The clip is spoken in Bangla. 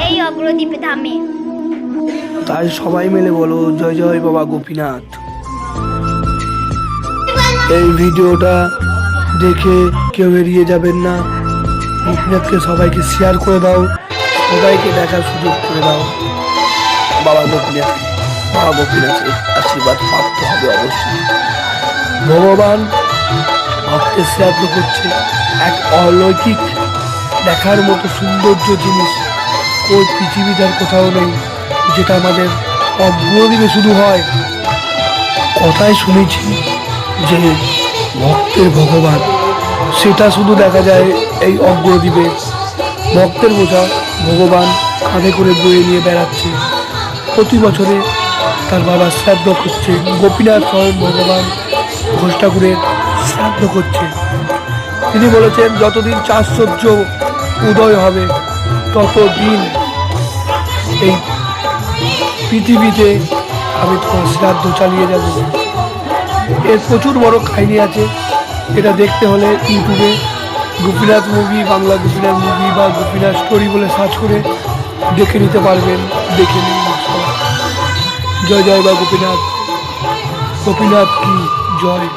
এই অগ্রদ্বীপ ধামে। তাই সবাই মিলে বলো জয় জয় বাবা গোপীনাথ। এই ভিডিওটা দেখে কেউ এড়িয়ে যাবেন না। গোপীনাথকে সবাইকে শেয়ার করে দাও, সবাইকে দেখার সুযোগ করে দাও। বাবা গোপীনাথের আশীর্বাদ প্রাপ্ত হবে অবশ্যই। ভগবান ভক্তের শ্রাদ্ধ করছে, এক অলৌকিক দেখার মতো সৌন্দর্য জিনিস ওই পৃথিবীতে আর কোথাও নেই, যেটা আমাদের অগ্রদ্বীপে শুধু হয়। কথায় শুনেছি যে ভক্তের ভগবান, সেটা শুধু দেখা যায় এই অগ্রদ্বীপে। ভক্তের বোঝা ভগবান কাঁধে করে বয়ে নিয়ে বেড়াচ্ছে। প্রতি বছরে তার বাবা শ্রাদ্ধ করছে, গোপীনাথ স্বয়ং ভগবান ঘোষ ঠাকুরের শ্রাদ্ধ করছে। তিনি বলেছেন যতদিন চার সূর্য উদয় হবে ততদিন এই পৃথিবীতে আমি তোমার শ্রাদ্ধ চালিয়ে যাব। এর প্রচুর বড় কাহিনী আছে। এটা দেখতে হলে ইউটিউবে গোপীনাথ মুভি, বাংলা গোপীনাথ মুভি বা গোপীনাথ স্টোরি বলে সার্চ করে দেখে নিতে পারবেন। দেখে নিন। জয় জয় বা গোপীনাথ, গোপীনাথ কি জয়।